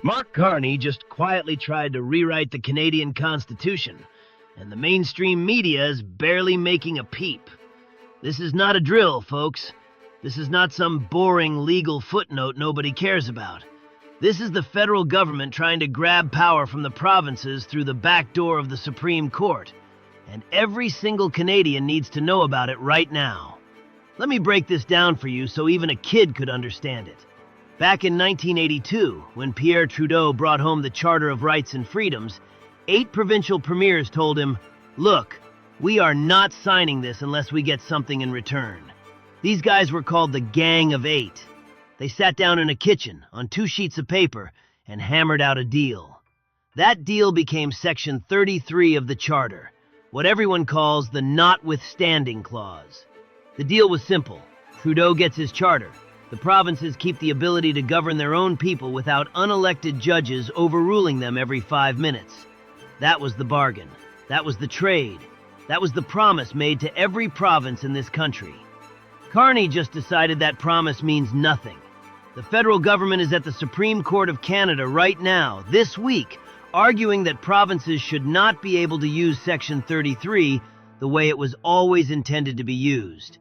Mark Carney just quietly tried to rewrite the Canadian Constitution, and the mainstream media is barely making a peep. This is not a drill, folks. This is not some boring legal footnote nobody cares about. This is the federal government trying to grab power from the provinces through the back door of the Supreme Court, and every single Canadian needs to know about it right now. Let me break this down for you so even a kid could understand it. Back in 1982, when Pierre Trudeau brought home the Charter of Rights and Freedoms, 8 provincial premiers told him, "Look, we are not signing this unless we get something in return." These guys were called the Gang of 8. They sat down in a kitchen on 2 sheets of paper and hammered out a deal. That deal became Section 33 of the Charter, what everyone calls the Notwithstanding Clause. The deal was simple. Trudeau gets his charter. The provinces keep the ability to govern their own people without unelected judges overruling them every 5 minutes. That was the bargain. That was the trade. That was the promise made to every province in this country. Carney just decided that promise means nothing. The federal government is at the Supreme Court of Canada right now, this week, arguing that provinces should not be able to use Section 33 the way it was always intended to be used.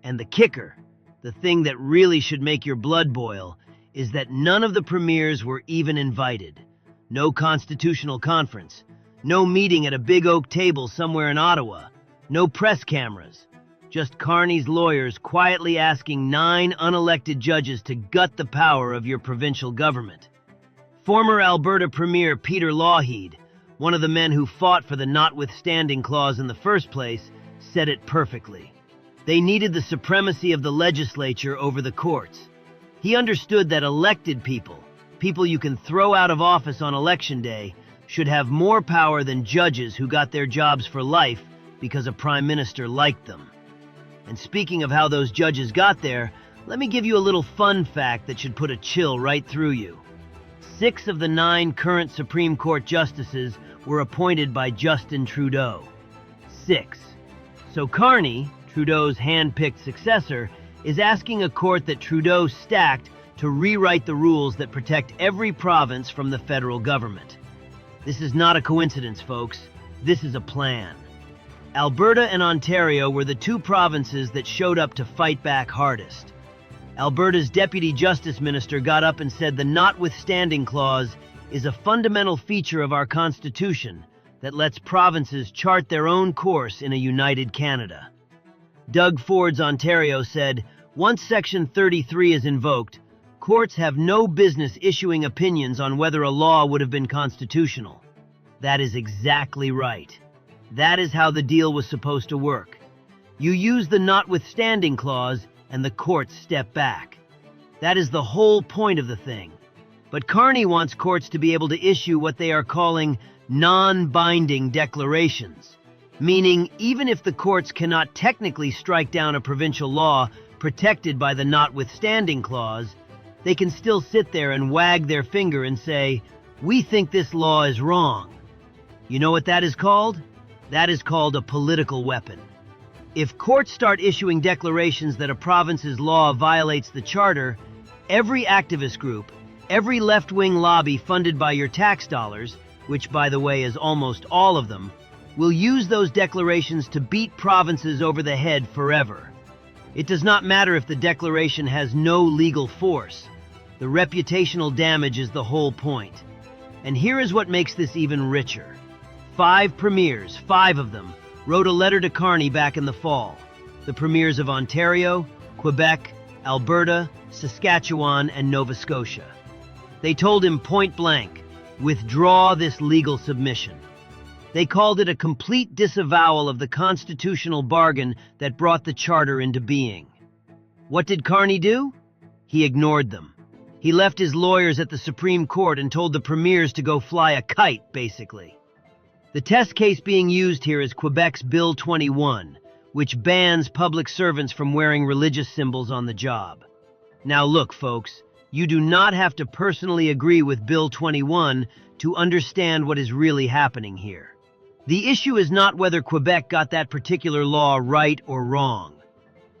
And the kicker, the thing that really should make your blood boil, is that none of the premiers were even invited. No constitutional conference, no meeting at a big oak table somewhere in Ottawa, no press cameras. Just Carney's lawyers quietly asking 9 unelected judges to gut the power of your provincial government. Former Alberta Premier Peter Lougheed, one of the men who fought for the Notwithstanding Clause in the first place, said it perfectly. They needed the supremacy of the legislature over the courts. He understood that elected people, people you can throw out of office on election day, should have more power than judges who got their jobs for life because a prime minister liked them. And speaking of how those judges got there, let me give you a little fun fact that should put a chill right through you. 6 of the 9 current Supreme Court justices were appointed by Justin Trudeau. 6. So Carney, Trudeau's hand-picked successor, is asking a court that Trudeau stacked to rewrite the rules that protect every province from the federal government. This is not a coincidence, folks. This is a plan. Alberta and Ontario were the 2 provinces that showed up to fight back hardest. Alberta's Deputy Justice Minister got up and said the Notwithstanding Clause is a fundamental feature of our Constitution that lets provinces chart their own course in a united Canada. Doug Ford's Ontario said, once Section 33 is invoked, courts have no business issuing opinions on whether a law would have been constitutional. That is exactly right. That is how the deal was supposed to work. You use the Notwithstanding Clause, and the courts step back. That is the whole point of the thing. But Carney wants courts to be able to issue what they are calling non-binding declarations, meaning even if the courts cannot technically strike down a provincial law protected by the Notwithstanding Clause, they can still sit there and wag their finger and say, "We think this law is wrong." You know what that is called? That is called a political weapon. If courts start issuing declarations that a province's law violates the Charter, every activist group, every left-wing lobby funded by your tax dollars, which by the way is almost all of them, will use those declarations to beat provinces over the head forever. It does not matter if the declaration has no legal force. The reputational damage is the whole point. And here is what makes this even richer. 5 premiers, 5 of them, wrote a letter to Carney back in the fall. The premiers of Ontario, Quebec, Alberta, Saskatchewan, and Nova Scotia. They told him point blank, withdraw this legal submission. They called it a complete disavowal of the constitutional bargain that brought the Charter into being. What did Carney do? He ignored them. He left his lawyers at the Supreme Court and told the premiers to go fly a kite, basically. The test case being used here is Quebec's Bill 21, which bans public servants from wearing religious symbols on the job. Now look, folks, you do not have to personally agree with Bill 21 to understand what is really happening here. The issue is not whether Quebec got that particular law right or wrong.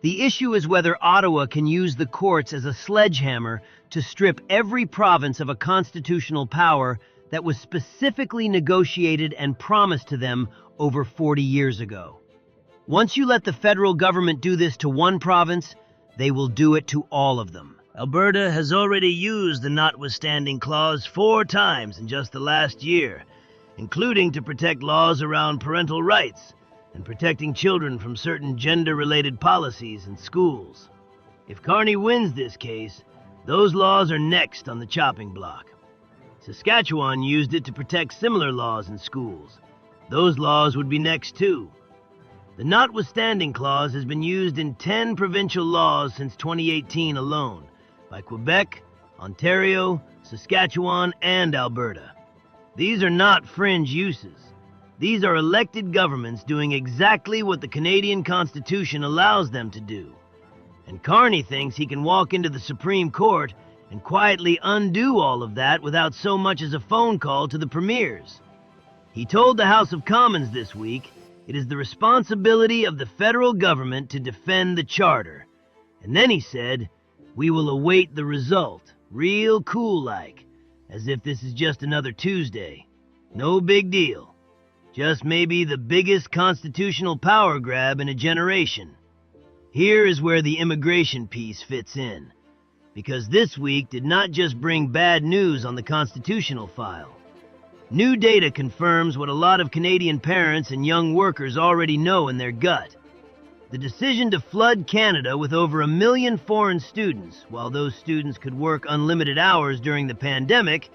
The issue is whether Ottawa can use the courts as a sledgehammer to strip every province of a constitutional power that was specifically negotiated and promised to them over 40 years ago. Once you let the federal government do this to one province, they will do it to all of them. Alberta has already used the notwithstanding clause 4 times in just the last year, including to protect laws around parental rights and protecting children from certain gender-related policies in schools. If Carney wins this case, those laws are next on the chopping block. Saskatchewan used it to protect similar laws in schools. Those laws would be next too. The notwithstanding clause has been used in 10 provincial laws since 2018 alone, by Quebec, Ontario, Saskatchewan, and Alberta. These are not fringe uses. These are elected governments doing exactly what the Canadian Constitution allows them to do. And Carney thinks he can walk into the Supreme Court and quietly undo all of that without so much as a phone call to the premiers. He told the House of Commons this week it is the responsibility of the federal government to defend the charter. And then he said, "We will await the result," real cool-like, as if this is just another Tuesday. No big deal. Just maybe the biggest constitutional power grab in a generation. Here is where the immigration piece fits in, because this week did not just bring bad news on the constitutional file. New data confirms what a lot of Canadian parents and young workers already know in their gut. The decision to flood Canada with over 1 million foreign students, while those students could work unlimited hours during the pandemic,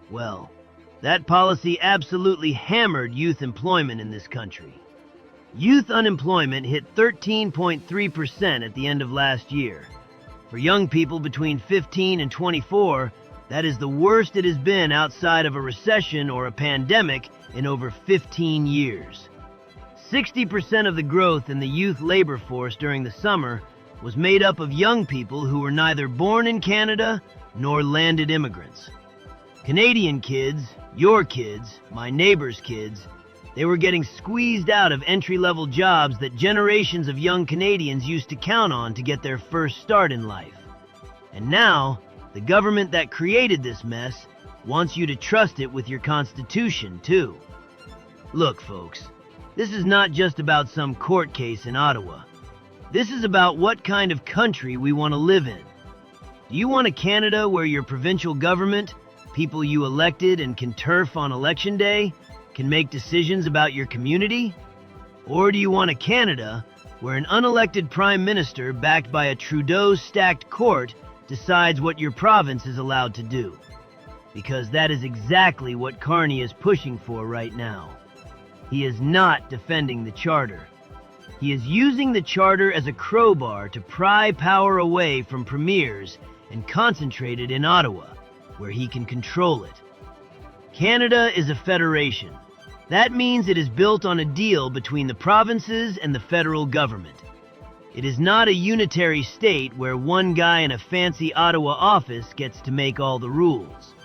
well, that policy absolutely hammered youth employment in this country. Youth unemployment hit 13.3% at the end of last year. For young people between 15 and 24, that is the worst it has been outside of a recession or a pandemic in over 15 years. 60% of the growth in the youth labor force during the summer was made up of young people who were neither born in Canada nor landed immigrants. Canadian kids, your kids, my neighbors' kids, they were getting squeezed out of entry-level jobs that generations of young Canadians used to count on to get their first start in life. And now, the government that created this mess wants you to trust it with your constitution, too. Look, folks, this is not just about some court case in Ottawa. This is about what kind of country we want to live in. Do you want a Canada where your provincial government, people you elected and can turf on election day, can make decisions about your community? Or do you want a Canada where an unelected prime minister backed by a Trudeau-stacked court decides what your province is allowed to do? Because that is exactly what Carney is pushing for right now. He is not defending the charter. He is using the charter as a crowbar to pry power away from premiers and concentrate it in Ottawa, where he can control it. Canada is a federation. That means it is built on a deal between the provinces and the federal government. It is not a unitary state where one guy in a fancy Ottawa office gets to make all the rules.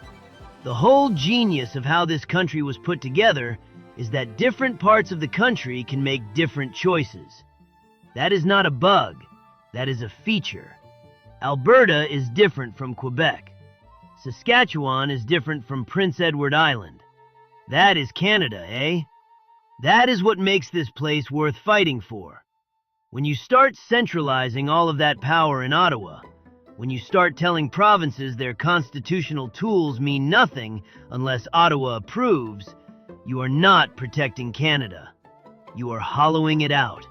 The whole genius of how this country was put together is that different parts of the country can make different choices. That is not a bug, that is a feature. Alberta is different from Quebec. Saskatchewan is different from Prince Edward Island. That is Canada, eh? That is what makes this place worth fighting for. When you start centralizing all of that power in Ottawa, when you start telling provinces their constitutional tools mean nothing unless Ottawa approves, you are not protecting Canada. You are hollowing it out.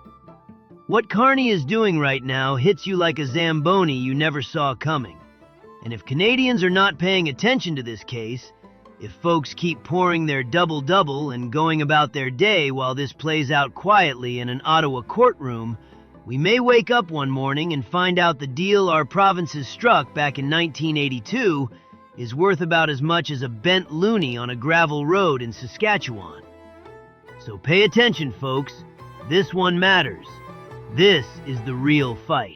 What Carney is doing right now hits you like a Zamboni you never saw coming. And if Canadians are not paying attention to this case, if folks keep pouring their double-double and going about their day while this plays out quietly in an Ottawa courtroom, we may wake up one morning and find out the deal our provinces struck back in 1982 is worth about as much as a bent loonie on a gravel road in Saskatchewan. So pay attention, folks. This one matters. This is the real fight.